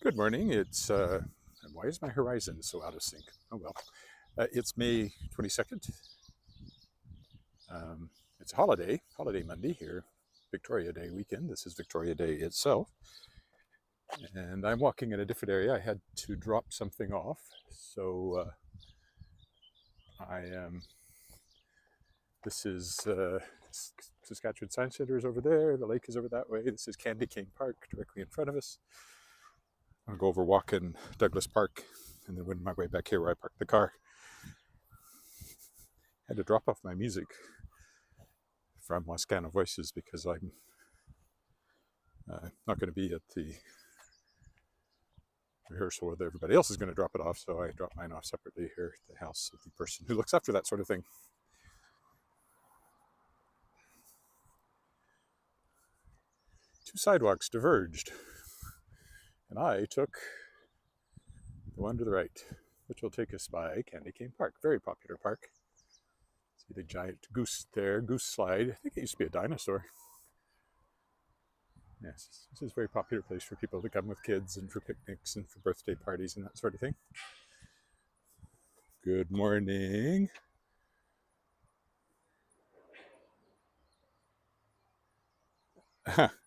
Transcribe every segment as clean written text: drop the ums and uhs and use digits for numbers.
Good morning. Why is my horizon so out of sync? Oh well. It's May 22nd. It's a holiday Monday here, Victoria Day weekend. This is Victoria Day itself. And I'm walking in a different area. I had to drop something off. So I am, this is Saskatchewan Science Centre is over there. The lake is over that way. This is Candy Cane Park directly in front of us. I'll go over walk in Douglas Park and then win my way back here where I parked the car. Had to drop off my music from Wascana Voices because I'm not going to be at the rehearsal where everybody else is going to drop it off, so I dropped mine off separately here at the house of the person who looks after that sort of thing. Two sidewalks diverged, and I took the one to the right, which will take us by Candy Cane Park, very popular park. See the giant goose there, goose slide. I think it used to be a dinosaur. Yes, this is a very popular place for people to come with kids and for picnics and for birthday parties and that sort of thing. Good morning.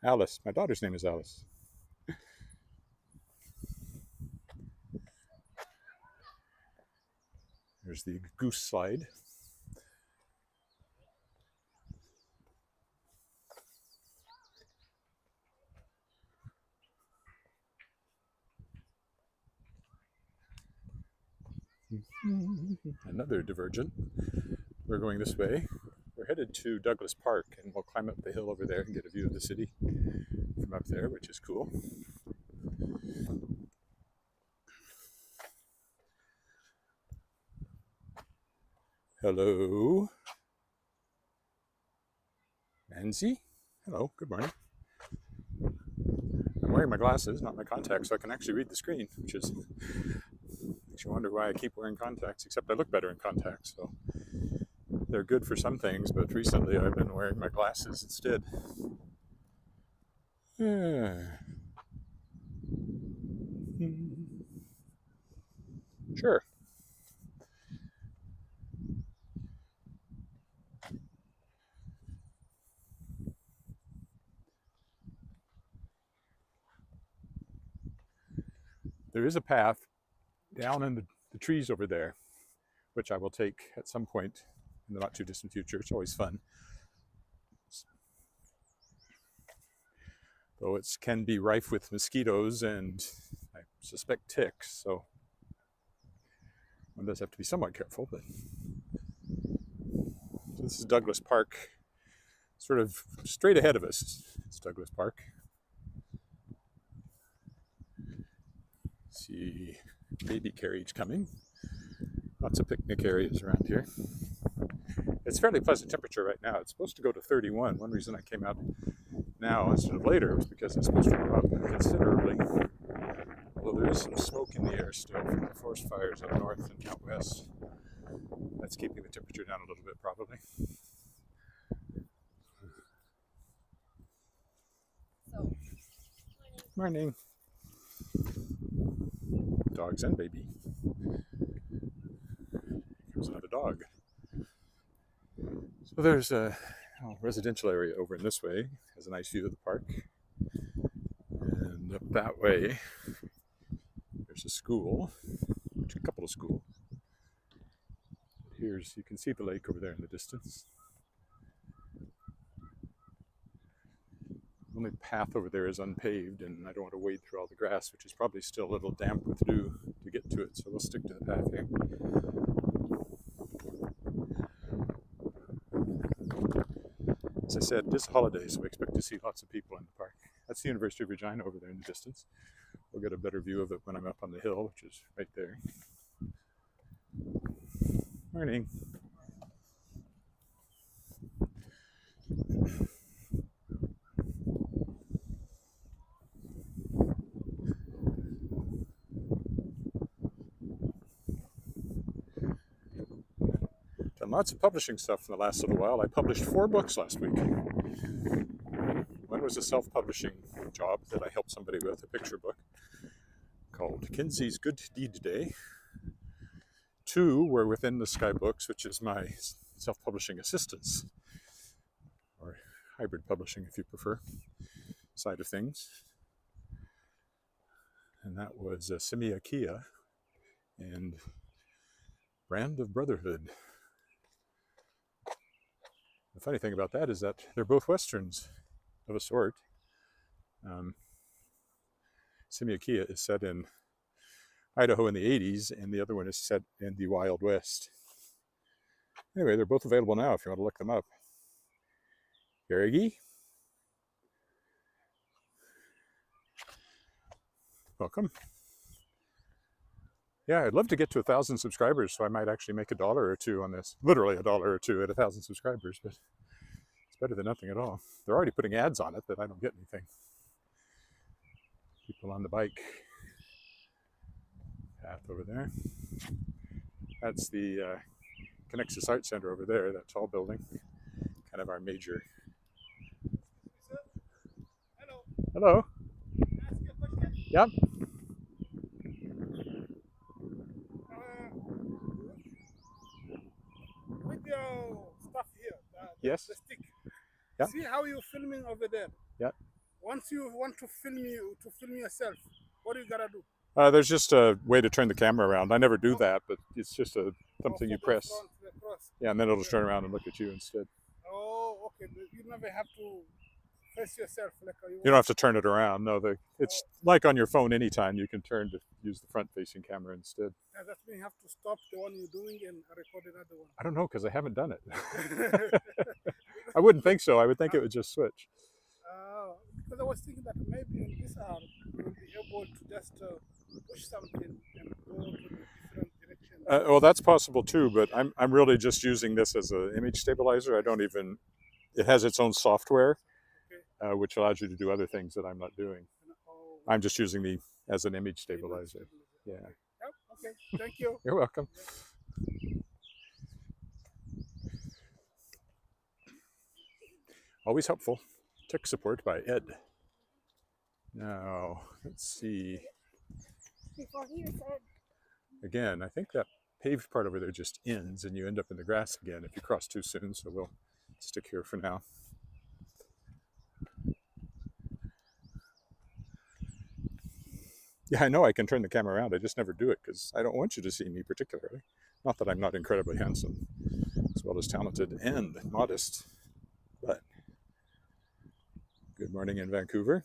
Alice. My daughter's name is Alice. There's the goose slide. Another divergent. We're going this way. We're headed to Douglas Park, and we'll climb up the hill over there and get a view of the city from up there, which is cool. Hello. Nancy? Hello, good morning. I'm wearing my glasses, not my contacts, so I can actually read the screen, which is makes you wonder why I keep wearing contacts, except I look better in contacts, so they're good for some things, but recently I've been wearing my glasses instead. Sure. There is a path down in the trees over there, which I will take at some point in the not too distant future. It's always fun. Though it can be rife with mosquitoes and I suspect ticks, so one does have to be somewhat careful. But so this is Douglas Park, sort of straight ahead of us. It's Douglas Park. See baby carriage coming. Lots of picnic areas around here. It's fairly pleasant temperature right now. It's supposed to go to 31. One reason I came out now instead of later was because it's supposed to go up considerably. Although there is some smoke in the air still from the forest fires up north and out west. That's keeping the temperature down a little bit, probably. Morning. Dogs and baby. Here's another dog. So there's a residential area over in this way. Has a nice view of the park. And up that way, there's a school, a couple of schools. Here's, you can see the lake over there in the distance. The only path over there is unpaved, and I don't want to wade through all the grass, which is probably still a little damp with dew to get to it, so we'll stick to the path here. As I said, it is a holiday, so we expect to see lots of people in the park. That's the University of Regina over there in the distance. We'll get a better view of it when I'm up on the hill, which is right there. Morning. Done lots of publishing stuff in the last little while. I published 4 books last week. One was a self-publishing job that I helped somebody with, a picture book. called Kinsey's Good Deed Day. 2 were within the Sky Books, which is my self-publishing assistance, or hybrid publishing if you prefer, side of things. And that was Simiakia and Brand of Brotherhood. The funny thing about that is that they're both Westerns of a sort. Simiakia is set in Idaho in the 80s, and the other one is set in the Wild West. Anyway, they're both available now if you want to look them up. Garrigi, welcome. Yeah, I'd love to get to 1,000 subscribers, so I might actually make $1 or $2 on this. Literally $1 or $2 at 1,000 subscribers, but it's better than nothing at all. They're already putting ads on it that I don't get anything. People on the bike path over there. That's the Connexus Art Center over there, that tall building. Kind of our major. Hello. Hello. Can I ask you a question? Yep. With your stuff here, Yes. the stick. Yeah. See how you're filming over there? Yeah. Once you want to film yourself, what do you gotta do? There's just a way to turn the camera around. I never do that, but it's just something you press. Yeah, and then it'll turn around and look at you instead. Oh, okay. But you never have to face yourself like you don't have to turn it around. No, it's like on your phone anytime. You can turn to use the front-facing camera instead. Yeah, that means you have to stop the one you're doing and record another one. I don't know, because I haven't done it. I wouldn't think so. I would think it would just switch. Because I was thinking that maybe in this arm you'll be able to just push something and go to a different direction. Well, that's possible too, but I'm really just using this as an image stabilizer. I don't even. It has its own software, which allows you to do other things that I'm not doing. I'm just using the as an image stabilizer. Yeah. Yep. Okay. Thank you. You're welcome. Always helpful. Tech support by Ed. Now, let's see. Again, I think that paved part over there just ends and you end up in the grass again if you cross too soon, so we'll stick here for now. Yeah, I know I can turn the camera around. I just never do it because I don't want you to see me particularly. Not that I'm not incredibly handsome, as well as talented and modest, but good morning in Vancouver.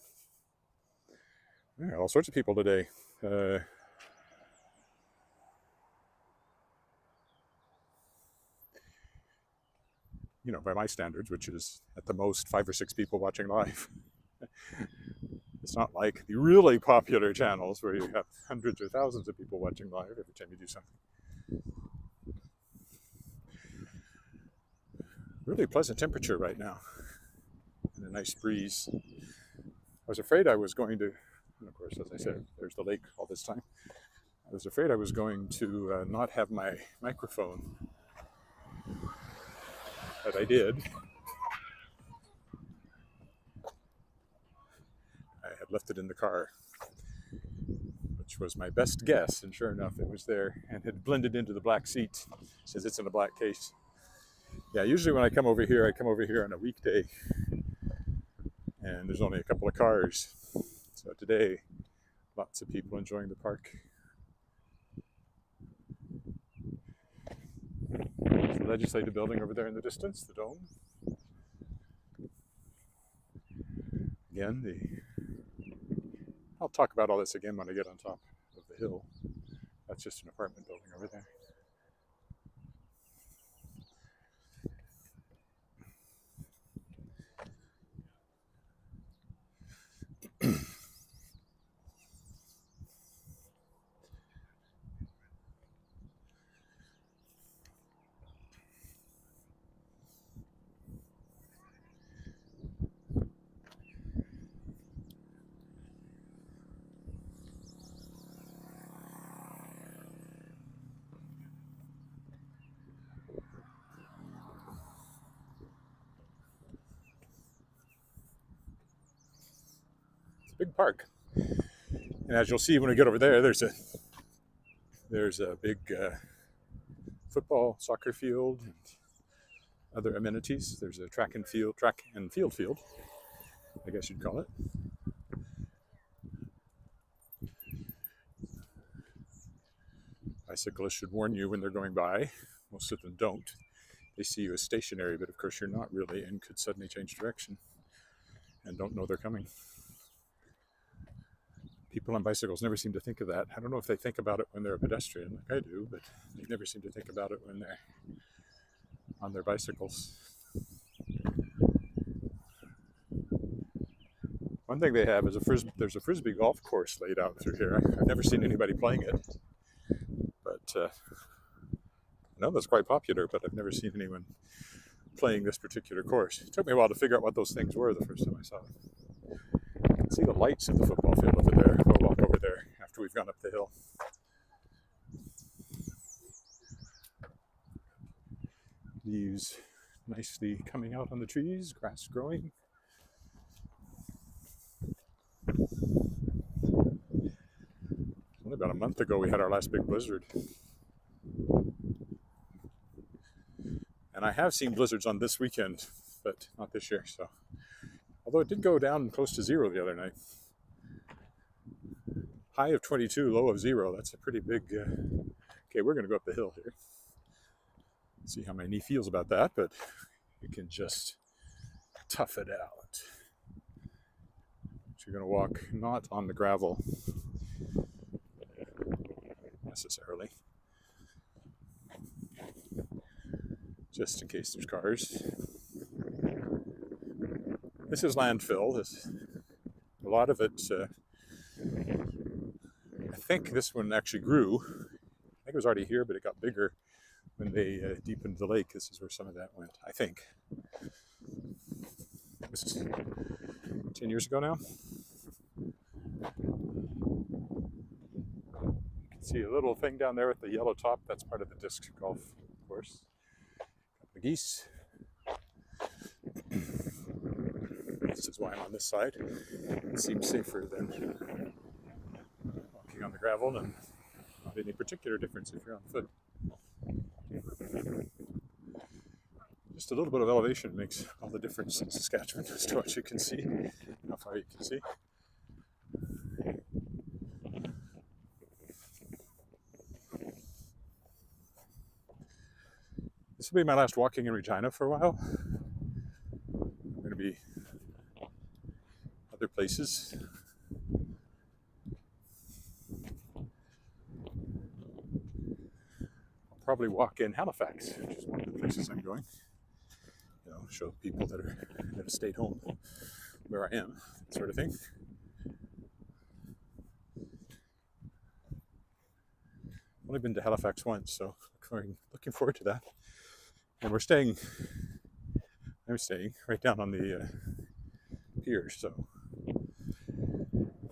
Yeah, all sorts of people today. You know, by my standards, which is at the most 5 or 6 people watching live. It's not like the really popular channels where you have hundreds or thousands of people watching live every time you do something. Really pleasant temperature right now, and a nice breeze. I was afraid I was going to, and of course, as I said, there's the lake all this time. I was afraid I was going to not have my microphone, but I did. I had left it in the car, which was my best guess, and sure enough, it was there and had blended into the black seat since it's in a black case. Yeah, usually when I come over here on a weekday, and there's only a couple of cars. So today, lots of people enjoying the park. There's the legislative building over there in the distance, the dome. Again, I'll talk about all this again when I get on top of the hill. That's just an apartment building over there. Big park. And as you'll see when we get over there, there's a big football, soccer field, and other amenities. There's a track and field, I guess you'd call it. Bicyclists should warn you when they're going by. Most of them don't. They see you as stationary, but of course you're not really, and could suddenly change direction and don't know they're coming. People on bicycles never seem to think of that. I don't know if they think about it when they're a pedestrian, like I do, but they never seem to think about it when they're on their bicycles. One thing they have is there's a frisbee golf course laid out through here. I've never seen anybody playing it, but I know that's quite popular, but I've never seen anyone playing this particular course. It took me a while to figure out what those things were the first time I saw them. You can see the lights of the football field over there. We'll walk over there after we've gone up the hill. Leaves nicely coming out on the trees, grass growing. Only about a month ago we had our last big blizzard. And I have seen blizzards on this weekend, but not this year. So, although it did go down close to zero the other night. High of 22, low of 0. That's a pretty big... Okay, we're going to go up the hill here. See how my knee feels about that, but you can just tough it out. So you're going to walk not on the gravel necessarily, just in case there's cars. This is landfill. A lot of it, I think this one actually grew. I think it was already here, but it got bigger when they deepened the lake. This is where some of that went, I think. This is 10 years ago now. You can see a little thing down there with the yellow top. That's part of the disc golf course. The geese. This is why I'm on this side. It seems safer than walking on the gravel, and not any particular difference if you're on foot. Just a little bit of elevation makes all the difference in Saskatchewan as to what you can see, how far you can see. This will be my last walking in Regina for a while. I'm going to be other places. I'll probably walk in Halifax, which is one of the places I'm going. You know, show people that have stayed home where I am, that sort of thing. I've only been to Halifax once, so looking forward to that. And I'm staying right down on the pier, so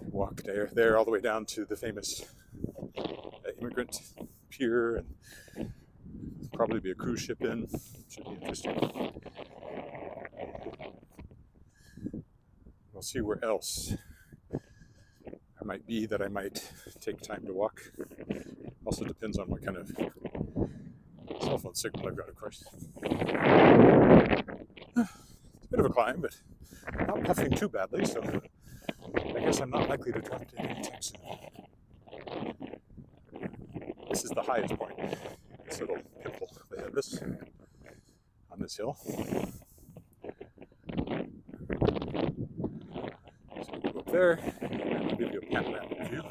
walk there all the way down to the famous immigrant pier, and probably be a cruise ship in. Should be interesting. We'll see where else I might be that I might take time to walk. Also depends on what kind of cell phone signal I've got, of course. It's a bit of a climb, but not puffing too badly, so I guess I'm not likely to drop dead anytime soon. This is the highest point. This little pimple they have this on this hill. So we'll go up there, and I'll give you a panoramic view.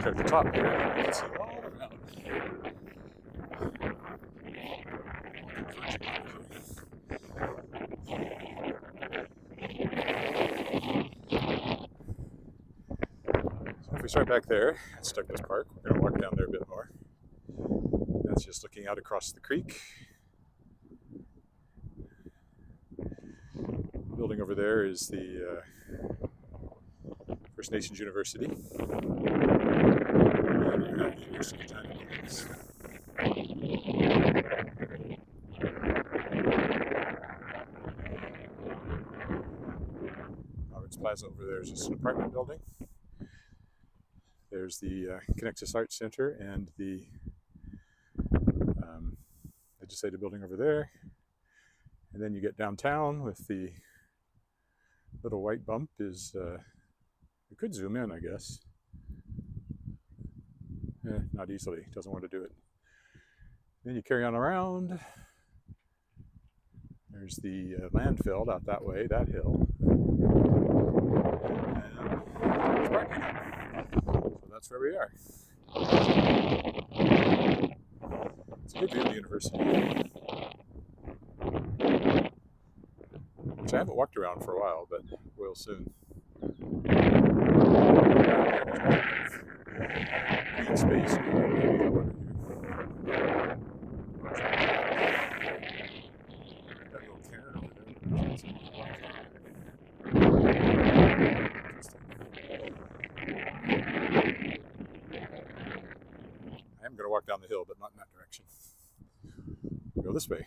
At the top here, you can see all around. So if we start back there at Douglas Park, we're going to walk down there a bit more. That's just looking out across the creek. building over there is the First Nations University. And you have the University of Regina buildings. Roberts Plaza over there is just an apartment building. There's the Connexus Arts Center and the legislative building over there. And then you get downtown with the little white bump is, you could zoom in, I guess. Not easily, doesn't want to do it. Then you carry on around. There's the landfill out that way, that hill. And there's parking. So that's where we are. It's a good view of the university, which I haven't walked around for a while, but will soon. Green space. That little cairn over there. I am going to walk down the hill, but not in that direction. Go this way.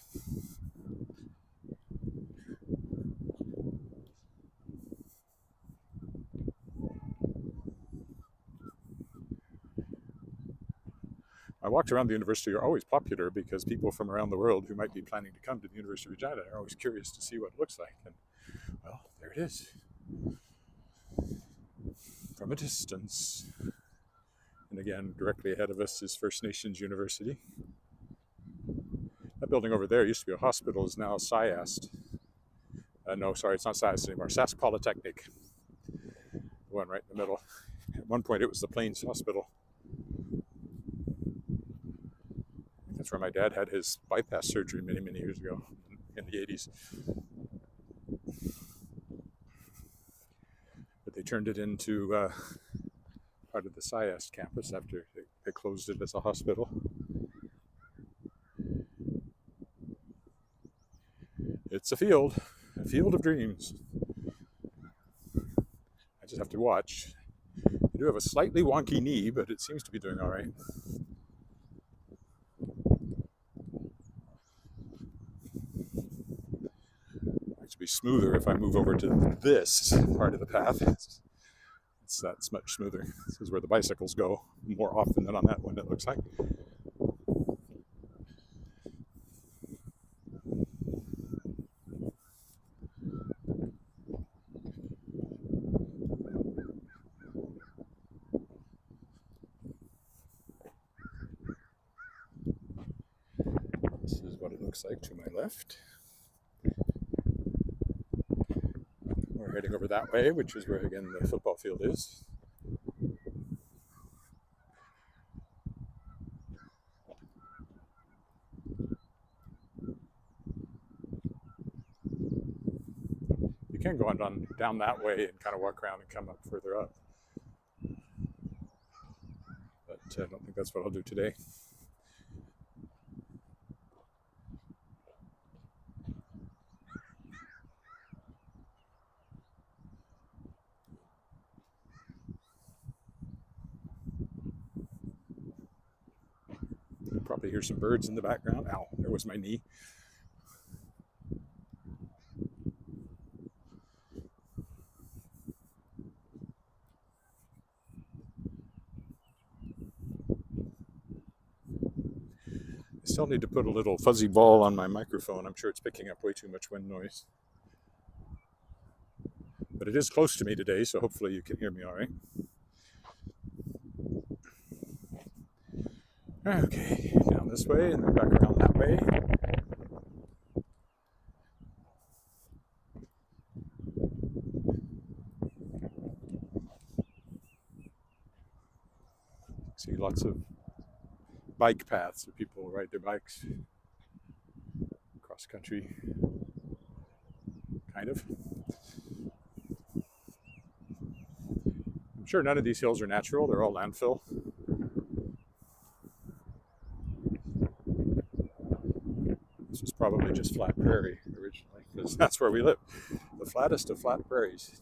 My walks around the university are always popular because people from around the world who might be planning to come to the University of Regina are always curious to see what it looks like. And, well, there it is. From a distance. And again, directly ahead of us is First Nations University. That building over there used to be a hospital, is now SciAst. No, sorry, it's not SciAst anymore. Sask Polytechnic. The one right in the middle. At one point it was the Plains Hospital. That's where my dad had his bypass surgery many, many years ago, in the 80s. But they turned it into part of the SciAst campus after they closed it as a hospital. It's a field of dreams. I just have to watch. I do have a slightly wonky knee, but it seems to be doing all right. Be smoother if I move over to this part of the path. That's much smoother. This is where the bicycles go more often than on that one, it looks like. This is what it looks like to my left. We're heading over that way, which is where, again, the football field is. You can go on down that way and kind of walk around and come up further up. But I don't think that's what I'll do today. Probably hear some birds in the background. Ow, there was my knee. I still need to put a little fuzzy ball on my microphone. I'm sure it's picking up way too much wind noise. But it is close to me today, so hopefully you can hear me all right. Okay, down this way and then back around that way. See lots of bike paths where people ride their bikes cross country, kind of. I'm sure none of these hills are natural, they're all landfill. This was probably just flat prairie originally, because that's where we live. the flattest of flat prairies.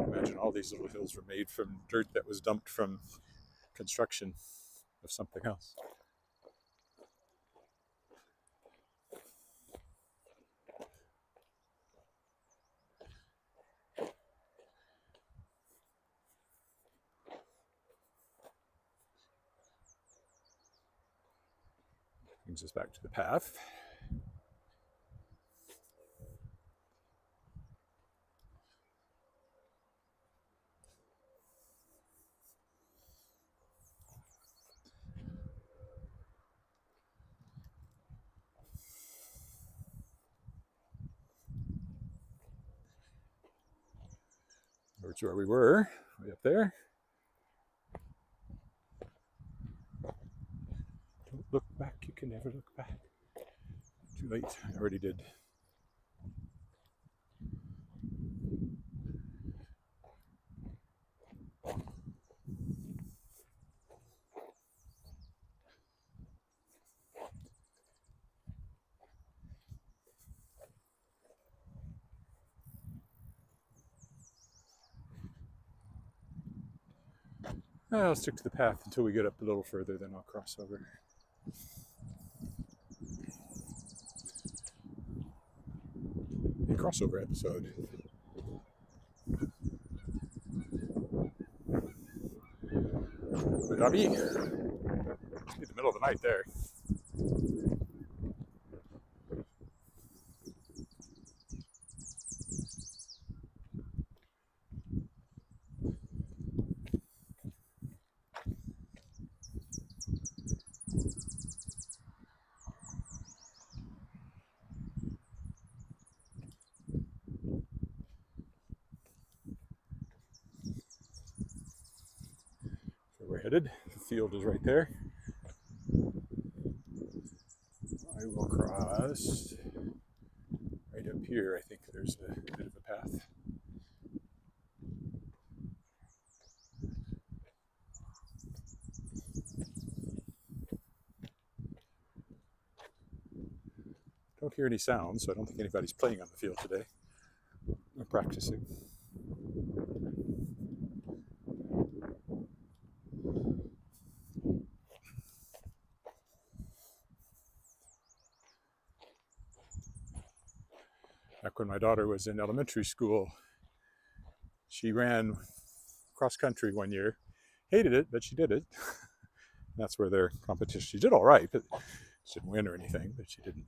Imagine all these little hills were made from dirt that was dumped from construction of something else. Brings us back to the path. Towards where we were, way up there. Don't look back, you can never look back. Too late, I already did. I'll stick to the path until we get up a little further, then I'll cross over. A crossover episode. Dobby. Must be the middle of the night there. We're headed. The field is right there. I will cross right up here. I think there's a bit of a path. Don't hear any sound, so I don't think anybody's playing on the field today. We're practicing. Back when my daughter was in elementary school, she ran cross country one year. Hated it, but she did it. That's where their competition. She did all right, but she didn't win or anything. But she didn't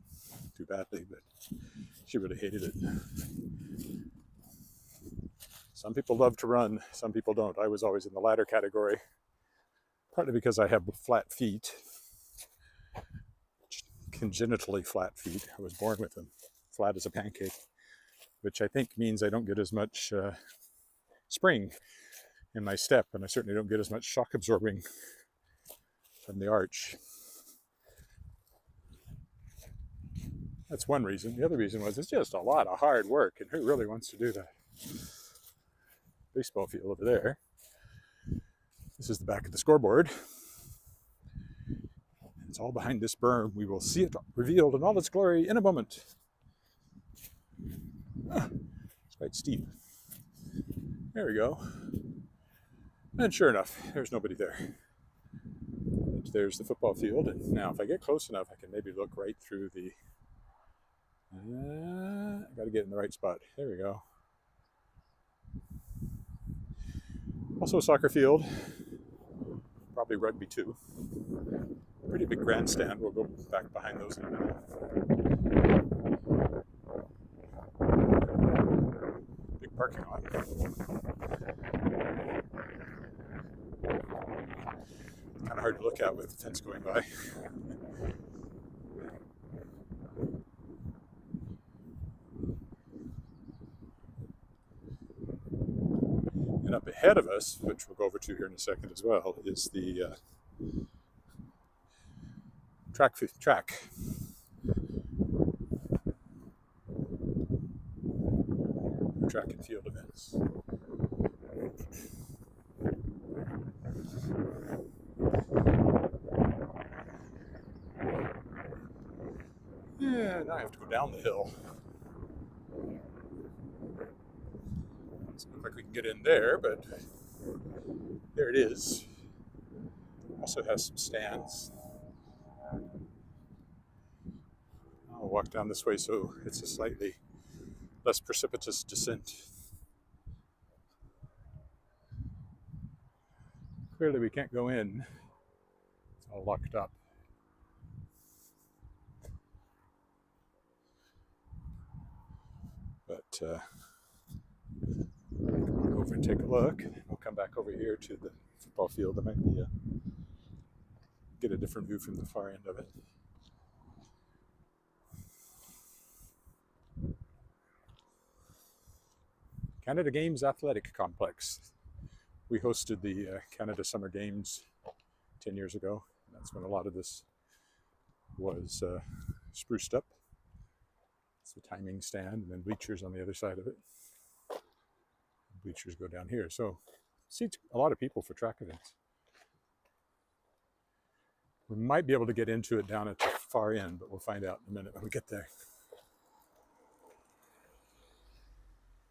do badly. But she really hated it. Some people love to run. Some people don't. I was always in the latter category. Partly because I have flat feet, congenitally flat feet. I was born with them, flat as a pancake, which I think means I don't get as much spring in my step, and I certainly don't get as much shock absorbing from the arch. That's one reason. The other reason was it's just a lot of hard work, and who really wants to do that? Baseball field over there. This is the back of the scoreboard. It's all behind this berm. We will see it revealed in all its glory in a moment. It's quite steep. There we go. And sure enough, there's nobody there. And there's the football field. And now if I get close enough, I can maybe look right through the... I got to get in the right spot. There we go. Also a soccer field. Probably rugby too. Pretty big grandstand. We'll go back behind those in a minute. Big parking lot. Kind of hard to look at with the fence going by. And up ahead of us, which we'll go over to here in a second as well, is the track and field events. now I have to go down the hill. Doesn't look like we can get in there, but there it is. Also has some stands. I'll walk down this way so it's a slightly less precipitous descent. Clearly we can't go in. It's all locked up. But go over and take a look. We'll come back over here to the football field. There might be get a different view from the far end of it. Canada Games Athletic Complex. We hosted the Canada Summer Games 10 years ago. That's when a lot of this was spruced up. It's the timing stand, and then bleachers on the other side of it. Bleachers go down here. So seats a lot of people for track events. We might be able to get into it down at the far end, but we'll find out in a minute when we get there.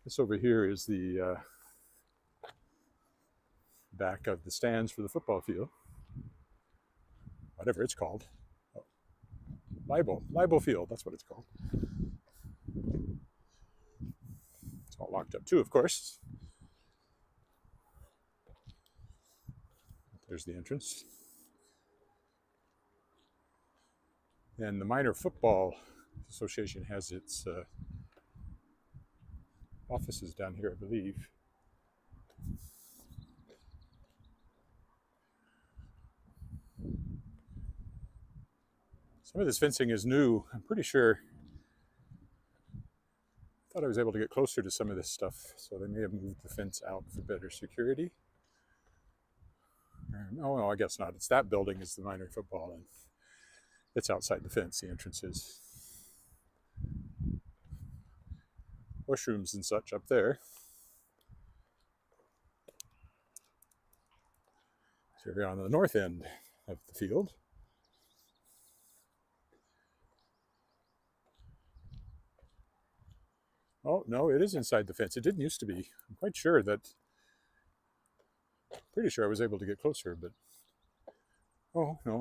This over here is the back of the stands for the football field. Whatever it's called. Oh, Libel Field, that's what it's called. It's all locked up too, of course. There's the entrance. And the Minor Football Association has its offices down here, I believe. Some of this fencing is new. I'm pretty sure. I thought I was able to get closer to some of this stuff, so they may have moved the fence out for better security. Oh, no, I guess not. It's that building is the Minor Football, and it's outside the fence, the entrance is. Washrooms and such up there. So we're on the north end of the field. Oh, no, it is inside the fence. It didn't used to be. I'm quite sure that, pretty sure I was able to get closer, but, oh, no,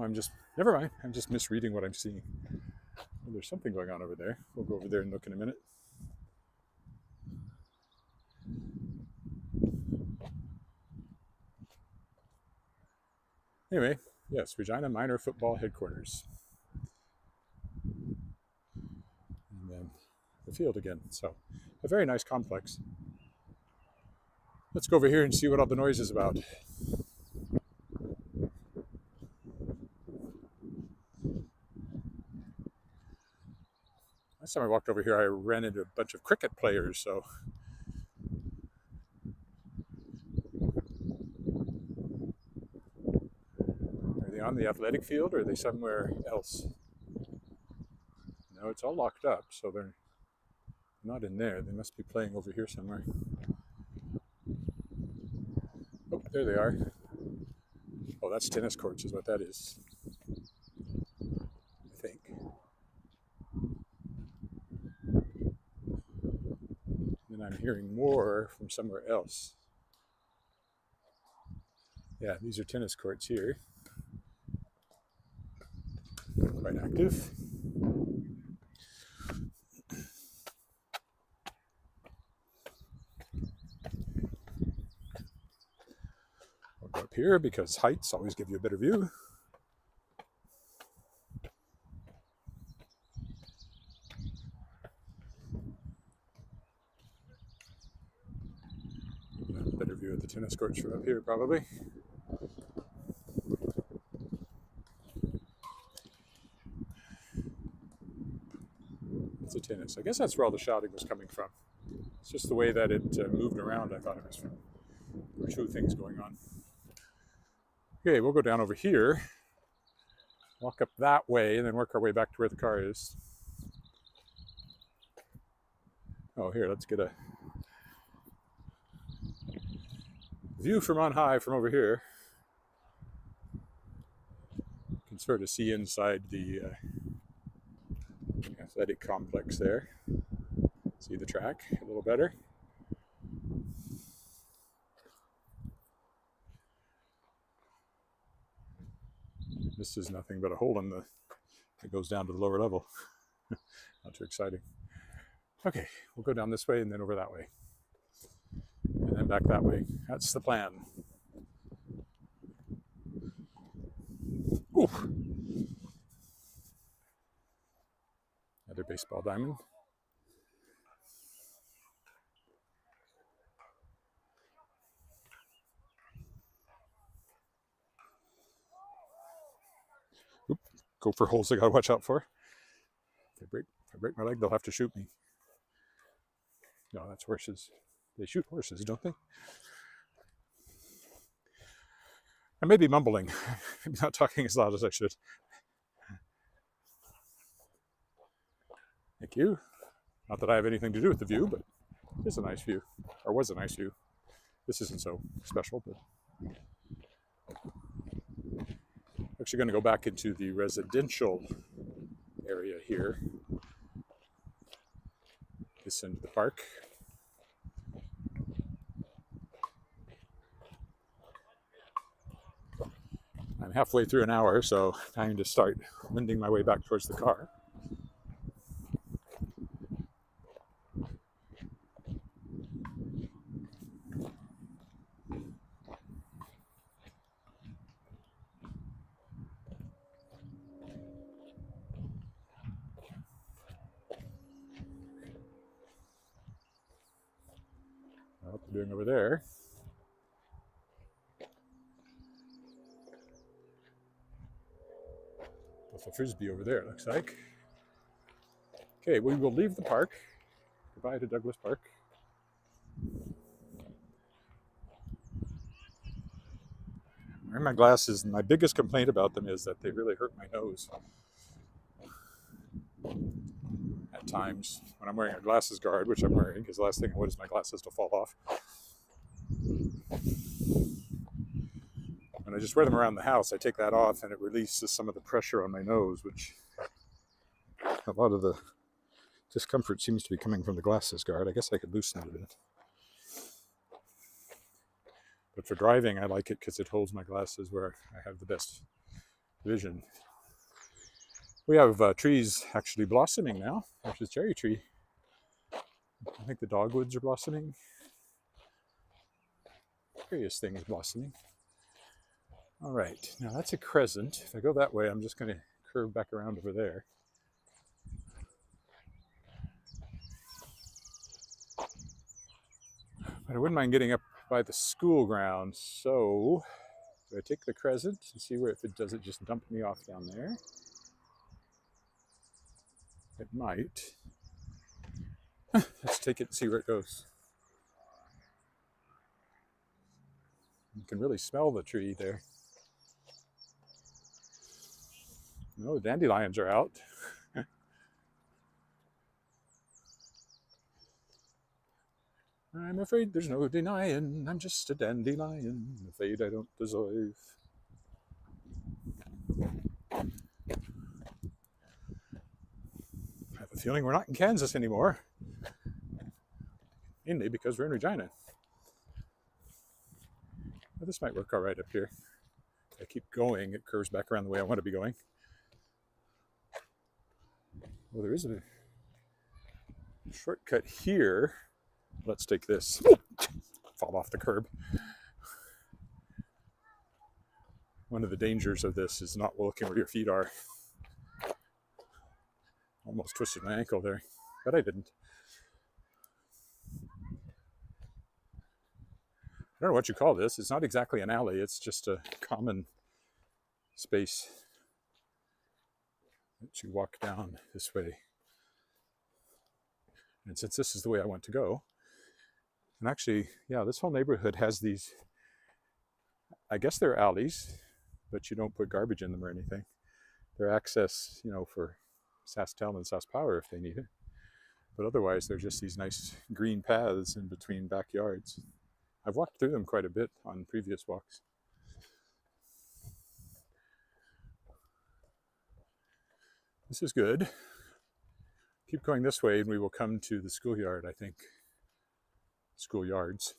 never mind. I'm just misreading what I'm seeing. Well, there's something going on over there. We'll go over there and look in a minute. Anyway, yes, Regina Minor Football Headquarters. And then the field again. So, a very nice complex. Let's go over here and see what all the noise is about. Last time I walked over here, I ran into a bunch of cricket players, so. Are they on the athletic field or are they somewhere else? No, it's all locked up, so they're not in there. They must be playing over here somewhere. Oh, there they are. Oh, that's tennis courts is what that is. I think. And I'm hearing more from somewhere else. Yeah, these are tennis courts here. Quite active. I'll go up here because heights always give you a better view. A better view of the tennis courts from up here, probably. It's a tennis. I guess that's where all the shouting was coming from. It's just the way that it moved around. I thought it was from. There were two things going on. Okay, we'll go down over here, walk up that way, and then work our way back to where the car is. Oh, here, let's get a view from on high from over here. You can sort of see inside the, yes, athletic complex there. See the track a little better. This is nothing but a hole in the, it goes down to the lower level. Not too exciting. Okay, we'll go down this way and then over that way. And then back that way. That's the plan. Ooh. Another baseball diamond. Oop. Go for holes I gotta watch out for. If I break my leg, they'll have to shoot me. No, that's horses. They shoot horses, don't they? I may be mumbling. I'm not talking as loud as I should. Thank you. Not that I have anything to do with the view, but it's a nice view. Or was a nice view. This isn't so special, but actually going to go back into the residential area here. This end of the park. I'm halfway through an hour, so time to start wending my way back towards the car. What they're doing over there. With a frisbee over there, it looks like. Okay, we will leave the park. Goodbye to Douglas Park. I'm wearing my glasses, and my biggest complaint about them is that they really hurt my nose. At times, when I'm wearing a glasses guard, which I'm wearing, because the last thing I want is my glasses to fall off. When I just wear them around the house, I take that off and it releases some of the pressure on my nose, which a lot of the discomfort seems to be coming from the glasses guard. I guess I could loosen it a bit. But for driving, I like it because it holds my glasses where I have the best vision. We have trees actually blossoming now, which is cherry tree. I think the dogwoods are blossoming. Various things blossoming. All right, now that's a crescent. If I go that way, I'm just going to curve back around over there. But I wouldn't mind getting up by the school grounds. So do I take the crescent and see where, if it does it just dump me off down there? It might. Let's take it and see where it goes. You can really smell the tree there. No, dandelions are out. I'm afraid there's no denying, I'm just a dandelion, afraid I don't deserve. I have a feeling we're not in Kansas anymore. Mainly because we're in Regina. Well, this might work all right up here. If I keep going, it curves back around the way I want to be going. Well, there is a shortcut here. Let's take this. Fall off the curb. One of the dangers of this is not looking where your feet are. Almost twisted my ankle there, but I didn't. I don't know what you call this. It's not exactly an alley. It's just a common space that you walk down this way. And since this is the way I want to go, and actually, yeah, this whole neighborhood has these, I guess they're alleys, but you don't put garbage in them or anything. They're access, you know, for SaskTel and SaskPower if they need it. But otherwise, they're just these nice green paths in between backyards. I've walked through them quite a bit on previous walks. This is good. Keep going this way and we will come to the schoolyard, I think. Schoolyards.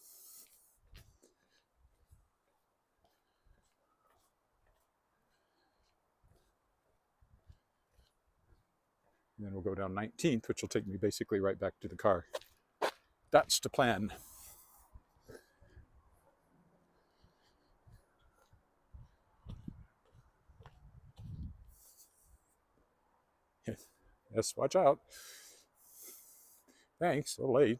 And then we'll go down 19th, which will take me basically right back to the car. That's the plan. Yes, watch out. Thanks, a little late.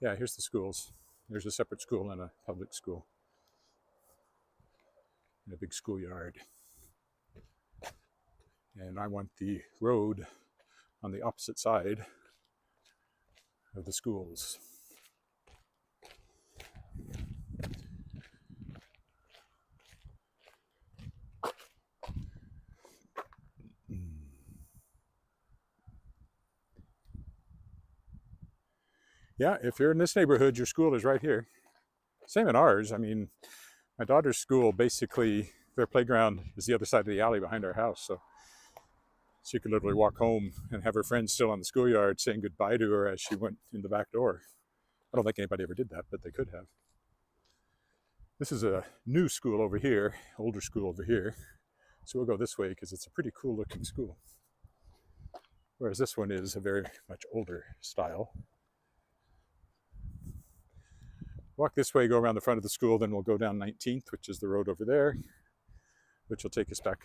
Yeah, here's the schools. There's a separate school and a public school. And a big schoolyard. And I want the road on the opposite side of the schools. Yeah, if you're in this neighborhood, your school is right here. Same in ours. I mean, my daughter's school, basically, their playground is the other side of the alley behind our house. So she could literally walk home and have her friends still on the schoolyard saying goodbye to her as she went in the back door. I don't think anybody ever did that, but they could have. This is a new school over here, older school over here. So we'll go this way because it's a pretty cool looking school. Whereas this one is a very much older style. Walk this way, go around the front of the school, then we'll go down 19th, which is the road over there, which will take us back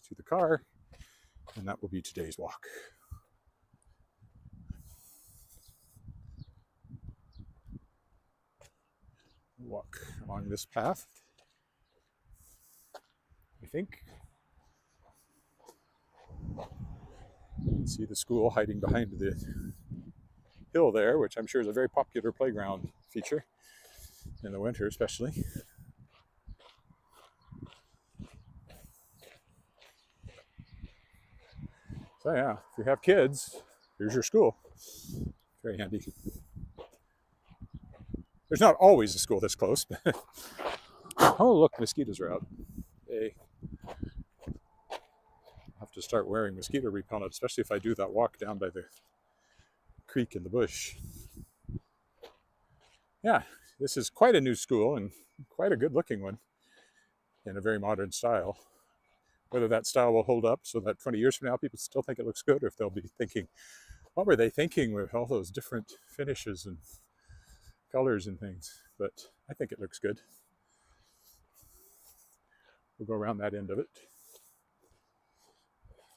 to the car, and that will be today's walk. Walk along this path, I think. You can see the school hiding behind the hill there, which I'm sure is a very popular playground feature. In the winter, especially. So yeah, if you have kids, here's your school. Very handy. There's not always a school this close. Oh, look, mosquitoes are out. Hey. I'll have to start wearing mosquito repellent, especially if I do that walk down by the creek in the bush. Yeah. This is quite a new school and quite a good looking one in a very modern style. Whether that style will hold up so that 20 years from now people still think it looks good, or if they'll be thinking, what were they thinking with all those different finishes and colors and things? But I think it looks good. We'll go around that end of it.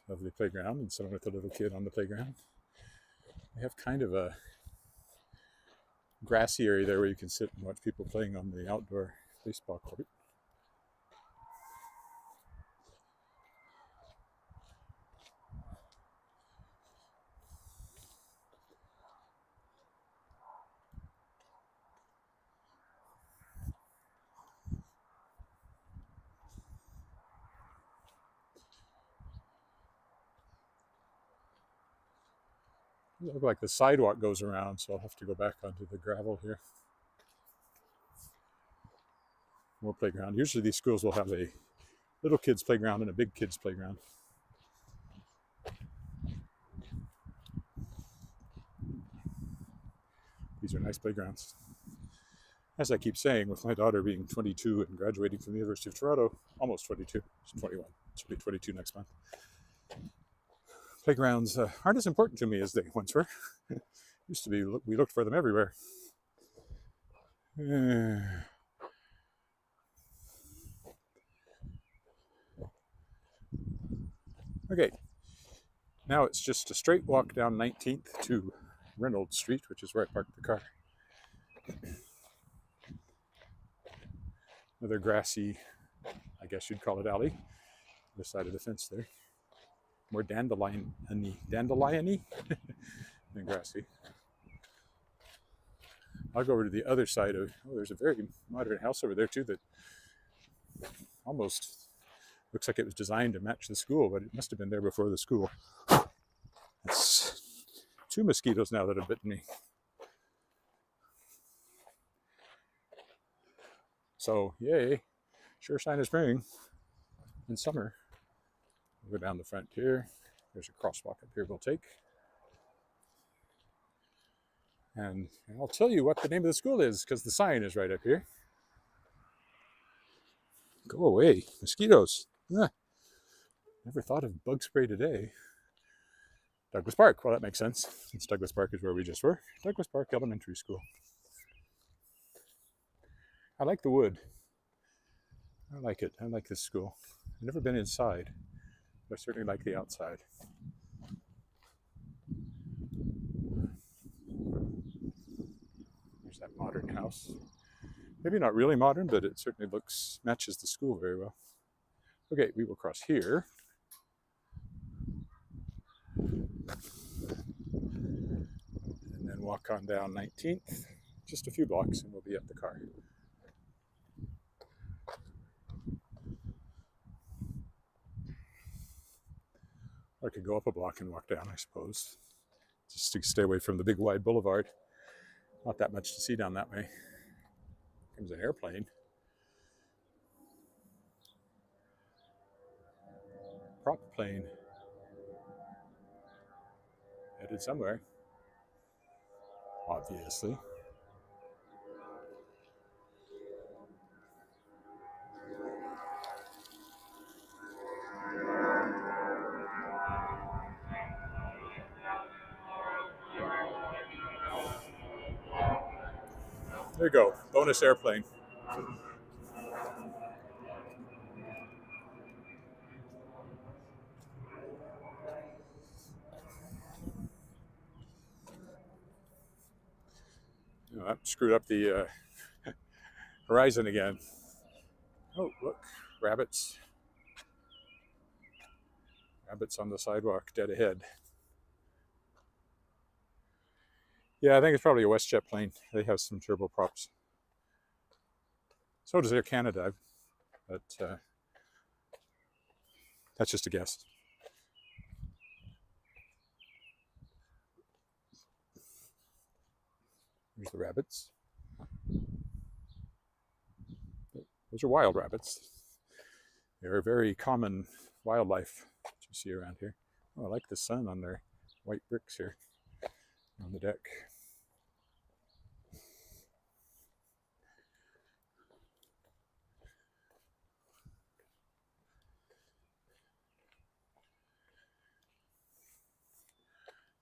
Lovely playground and someone with a little kid on the playground. They have kind of a grassy area there where you can sit and watch people playing on the outdoor baseball court. It looks like the sidewalk goes around, so I'll have to go back onto the gravel here. More playground. Usually these schools will have a little kids playground and a big kids playground. These are nice playgrounds. As I keep saying, with my daughter being 22 and graduating from the University of Toronto, almost 22, she's 21, she'll be 22 next month. Playgrounds aren't as important to me as they once were. Used to be, we looked for them everywhere. Okay, now it's just a straight walk down 19th to Reynolds Street, which is where I parked the car. Another grassy, I guess you'd call it alley, the side of the fence there. More dandelion-y than grassy. I'll go over to the other side of, oh, there's a very modern house over there too that almost looks like it was designed to match the school, but it must have been there before the school. That's 2 mosquitoes now that have bitten me. So, yay, sure sign of spring and summer. We'll go down the front here. There's a crosswalk up here we'll take. And I'll tell you what the name of the school is because the sign is right up here. Go away, mosquitoes. Never thought of bug spray today. Douglas Park. Well, that makes sense since Douglas Park is where we just were. Douglas Park Elementary School. I like the wood. I like it. I like this school. I've never been inside, but I certainly like the outside. There's that modern house. Maybe not really modern, but it certainly matches the school very well. Okay, we will cross here. And then walk on down 19th, just a few blocks, and we'll be at the car. I could go up a block and walk down, I suppose, just to stay away from the big wide boulevard. Not that much to see down that way. Comes an airplane. Prop plane. Headed somewhere. Obviously. There you go. Bonus airplane. That screwed up the horizon again. Oh, look. Rabbits. Rabbits on the sidewalk, dead ahead. Yeah, I think it's probably a WestJet plane. They have some turboprops. So does Air Canada, but that's just a guess. Here's the rabbits. Those are wild rabbits. They're a very common wildlife that you see around here. Oh, I like the sun on their white bricks here on the deck.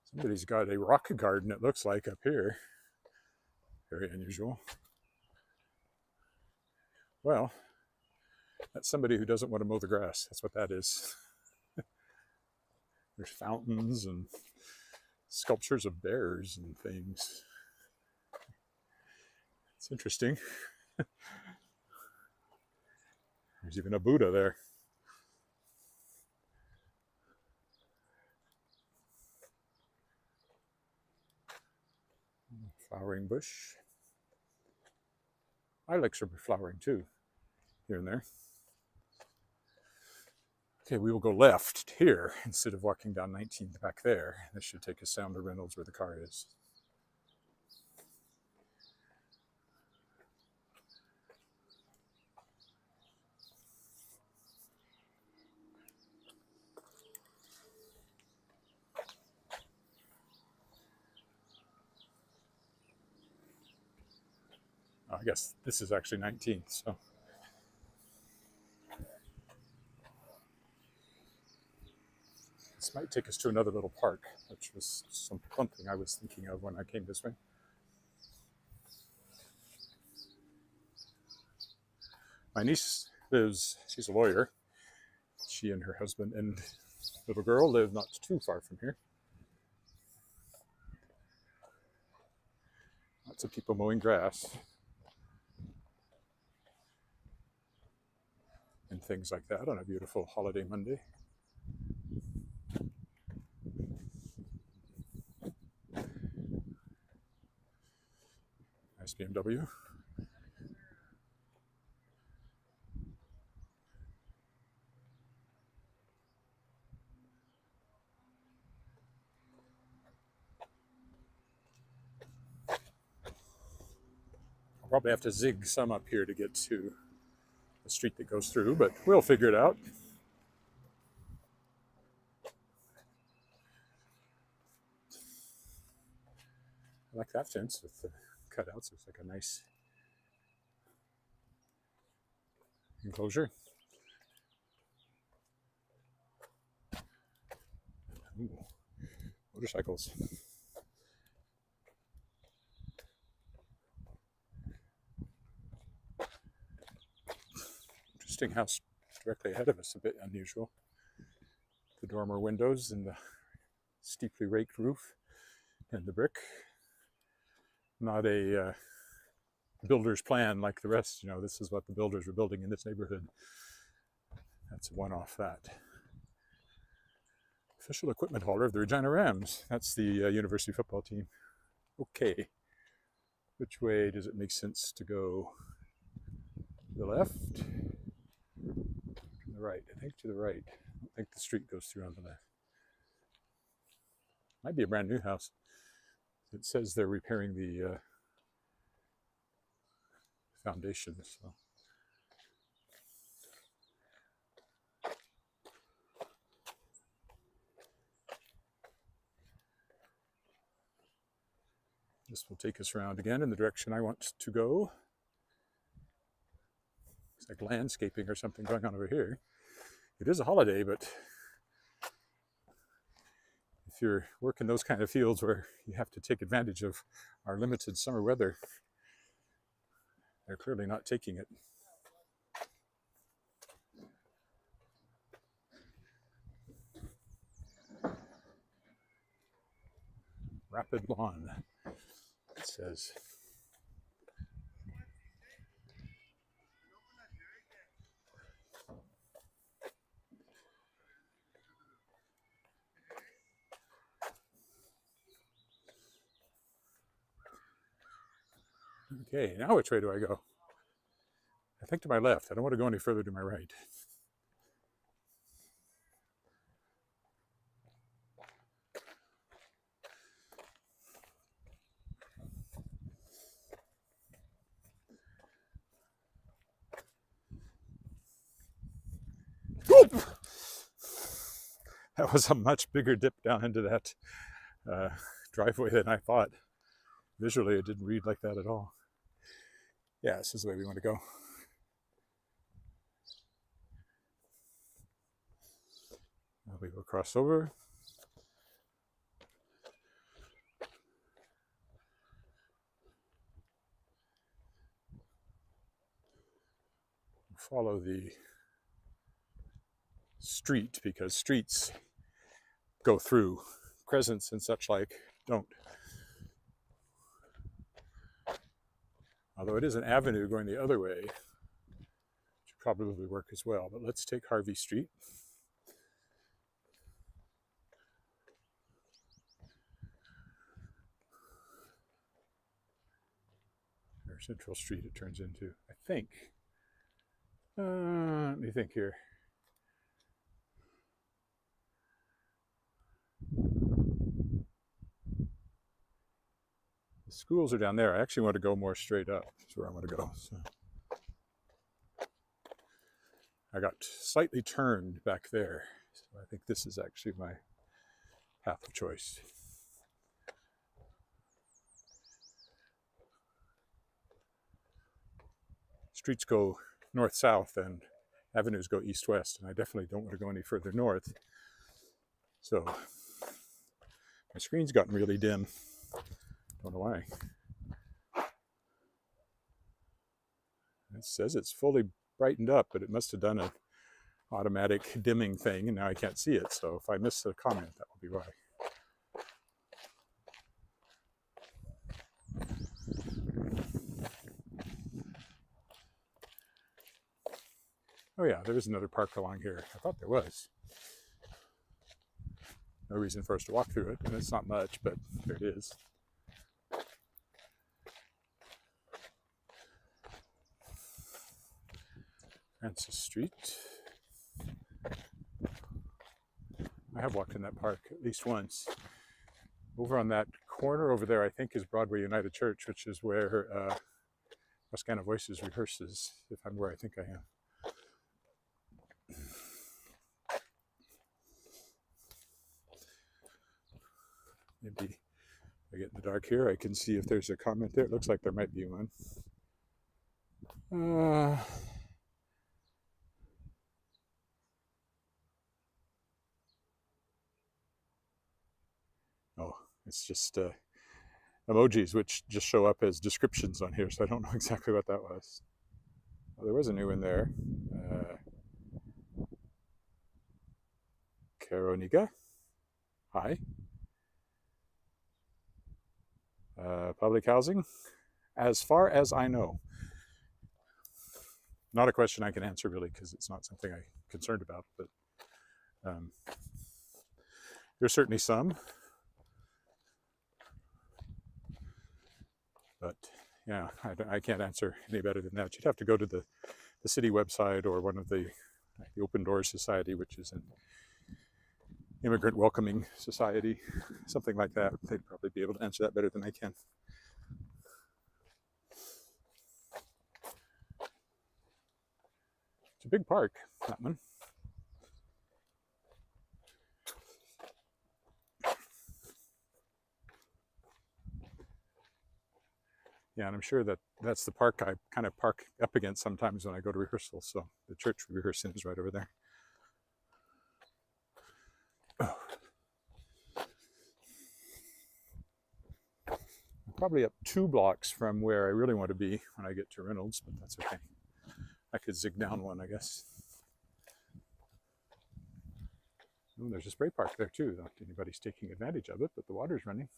Somebody's got a rock garden, it looks like, up here. Very unusual. Well, that's somebody who doesn't want to mow the grass. That's what that is. There's fountains and sculptures of bears and things. It's interesting. There's even a Buddha there. Flowering bush. Ilex are flowering too, here and there. Okay, we will go left here instead of walking down 19th back there. This should take us down to Reynolds where the car is. I guess this is actually 19th, so. This might take us to another little park, which was something I was thinking of when I came this way. My niece lives, she's a lawyer. She and her husband and little girl live not too far from here. Lots of people mowing grass. And things like that on a beautiful holiday Monday. Nice BMW. I'll probably have to zig some up here to get to the street that goes through, but we'll figure it out. I like that fence with the cutouts. Looks like a nice enclosure. Ooh, motorcycles. Interesting house directly ahead of us, a bit unusual. The dormer windows and the steeply raked roof and the brick. Not a builder's plan like the rest. You know, this is what the builders were building in this neighborhood. That's a one-off that. Official equipment hauler of the Regina Rams. That's the university football team. Okay. Which way does it make sense to go? To the left? To the right? I think to the right. I don't think the street goes through on the left. Might be a brand new house. It says they're repairing the foundation. So. This will take us around again in the direction I want to go. It's like landscaping or something going on over here. It is a holiday, but if you're working those kind of fields where you have to take advantage of our limited summer weather, they're clearly not taking it. Rapid lawn, it says. Okay, now which way do I go? I think to my left. I don't want to go any further to my right. Whoop! That was a much bigger dip down into that driveway than I thought. Visually, it didn't read like that at all. Yeah, this is the way we want to go. Now we will cross over. Follow the street because streets go through. Crescents and such like don't. Although it is an avenue going the other way, which would probably work as well. But let's take Harvey Street. Or Central Street it turns into, I think. Let me think here. The schools are down there. I actually want to go more straight up. That's where I want to go. So. I got slightly turned back there. So I think this is actually my path of choice. Streets go north-south and avenues go east-west, and I definitely don't want to go any further north. So my screen's gotten really dim. Don't know why. It says it's fully brightened up, but it must have done an automatic dimming thing, and now I can't see it. So if I miss the comment, that will be why. Oh yeah, there is another park along here. I thought there was. No reason for us to walk through it, and it's not much, but there it is. Francis Street. I have walked in that park at least once. Over on that corner over there, I think, is Broadway United Church, which is where Wascana Voices rehearses, if I'm where I think I am. Maybe I get in the dark here, I can see if there's a comment there. It looks like there might be one. Oh, it's just emojis which just show up as descriptions on here, so I don't know exactly what that was. Well, there was a new one there. Karoniga, hi. Public housing, as far as I know. Not a question I can answer really, because it's not something I'm concerned about, but there's certainly some. But yeah, I can't answer any better than that. You'd have to go to the city website or one of the Open Doors Society, which is an immigrant welcoming society, something like that. They'd probably be able to answer that better than I can. It's a big park, that one. Yeah, and I'm sure that that's the park I kind of park up against sometimes when I go to rehearsal. So the church we rehearse in is right over there. Oh. I'm probably up 2 blocks from where I really want to be when I get to Reynolds, but that's okay. I could zig down one, I guess. Oh, there's a spray park there too. Not anybody's taking advantage of it, but the water's running.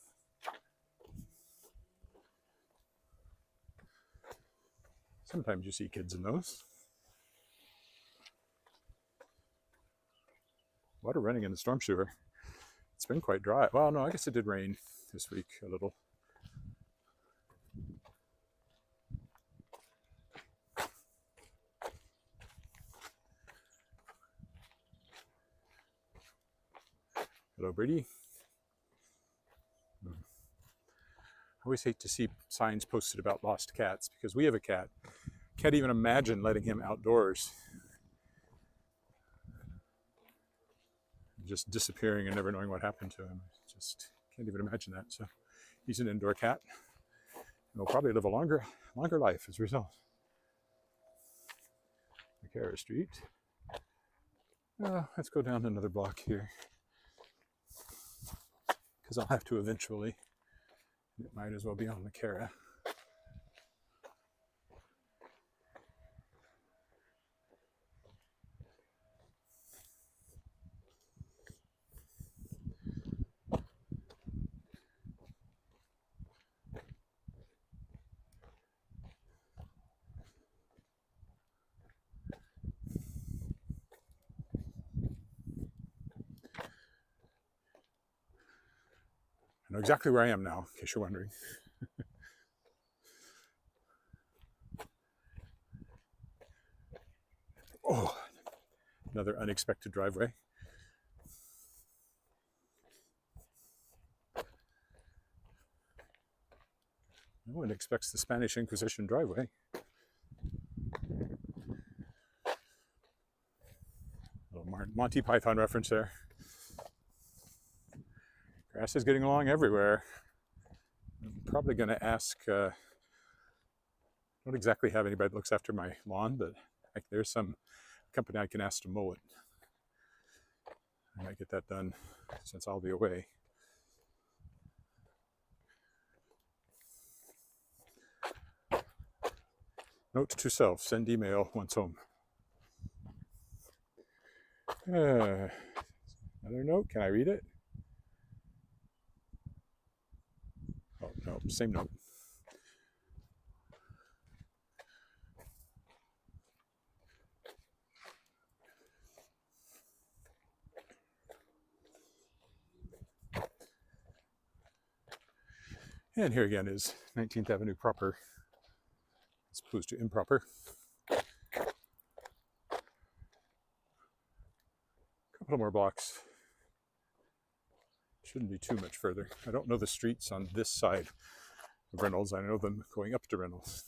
Sometimes you see kids in those. Water running in the storm sewer. It's been quite dry. Well, no, I guess it did rain this week a little. Hello, Brady. I always hate to see signs posted about lost cats because we have a cat. Can't even imagine letting him outdoors. Just disappearing and never knowing what happened to him. Just can't even imagine that. So he's an indoor cat. He'll probably live a longer life as a result. McCarra Street. Let's go down another block here, because I'll have to eventually. It might as well be on McCarra. I know exactly where I am now, in case you're wondering. Oh, another unexpected driveway. No one expects the Spanish Inquisition driveway. A little Monty Python reference there. Grass is getting along everywhere. I'm probably going to ask, I don't exactly have anybody that looks after my lawn, but there's some company I can ask to mow it. I might get that done since I'll be away. Note to self, send email once home. Another note, can I read it? Oh, no, same note. And here again is 19th Avenue proper, as opposed to improper. Couple more blocks. Shouldn't be too much further. I don't know the streets on this side of Reynolds. I know them going up to Reynolds.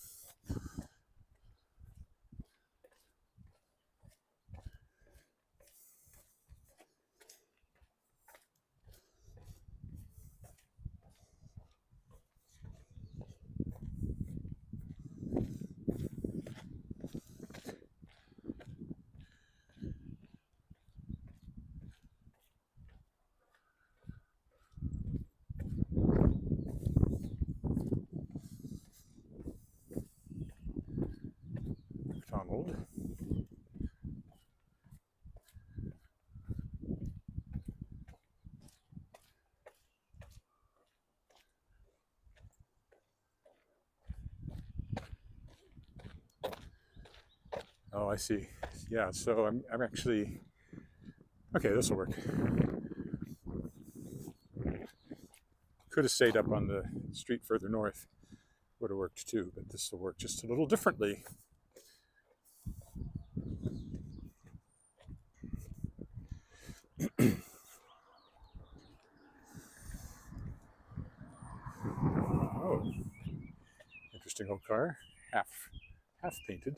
cold. Oh, I see. Yeah, so I'm actually, okay, this will work. Could have stayed up on the street further north. Would have worked too, but this will work just a little differently. Oh, interesting old car, half painted.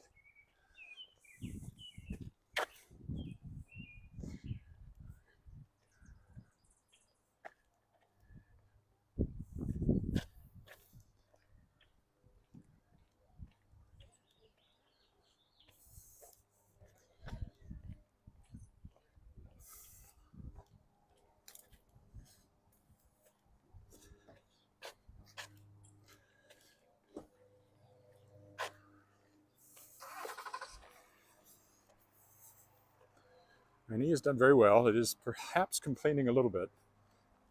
My knee has done very well. It is perhaps complaining a little bit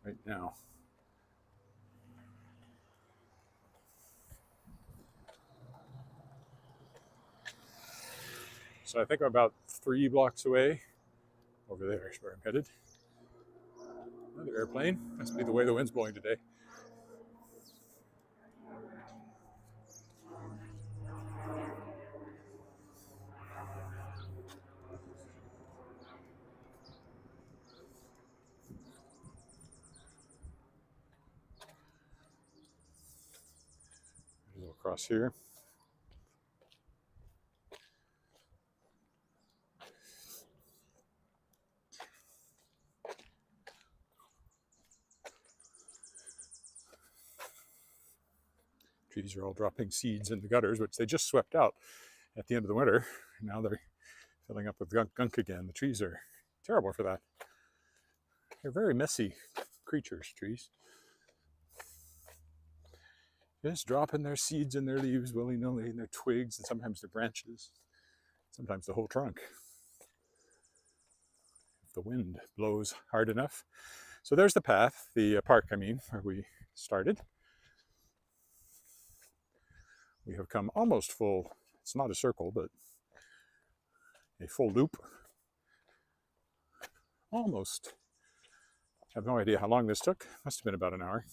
right now. So I think I'm about 3 blocks away. Over there is where I'm headed. Another airplane. Must be the way the wind's blowing today. A little across here. Trees are all dropping seeds in the gutters, which they just swept out at the end of the winter. Now they're filling up with gunk again. The trees are terrible for that. They're very messy creatures, trees. Just dropping their seeds and their leaves willy-nilly, and their twigs, and sometimes their branches, sometimes the whole trunk, if the wind blows hard enough. So there's the path, the park, I mean, where we started. We have come almost full, it's not a circle, but a full loop. Almost. I have no idea how long this took. Must have been about an hour.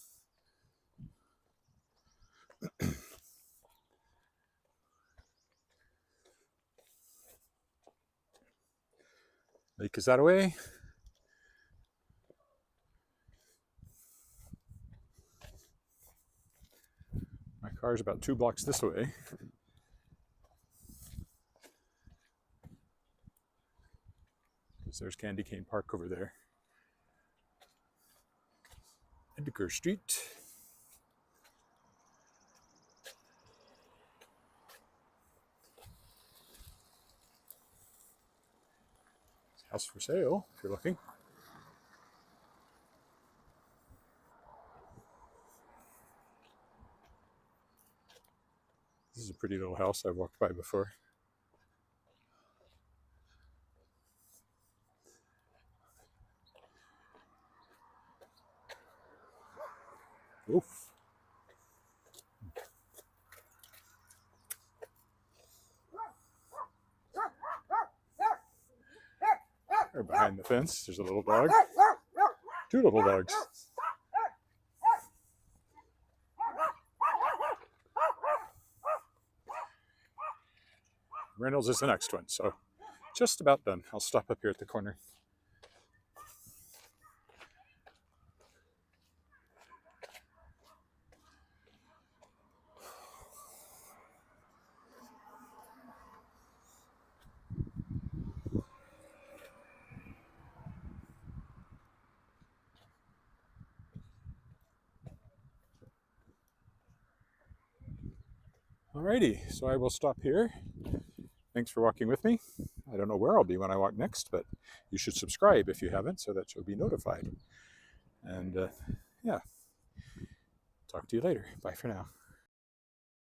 Lake is that away. My car is about 2 blocks this way. There's Candy Cane Park over there. Edgar Street. House for sale, if you're looking. This is a pretty little house I've walked by before. Oof. Or behind the fence, there's a little dog. 2 little dogs. Reynolds is the next one, so just about done. I'll stop up here at the corner. Alrighty, so I will stop here. Thanks for walking with me. I don't know where I'll be when I walk next, but you should subscribe if you haven't so that you'll be notified. And yeah, talk to you later. Bye for now.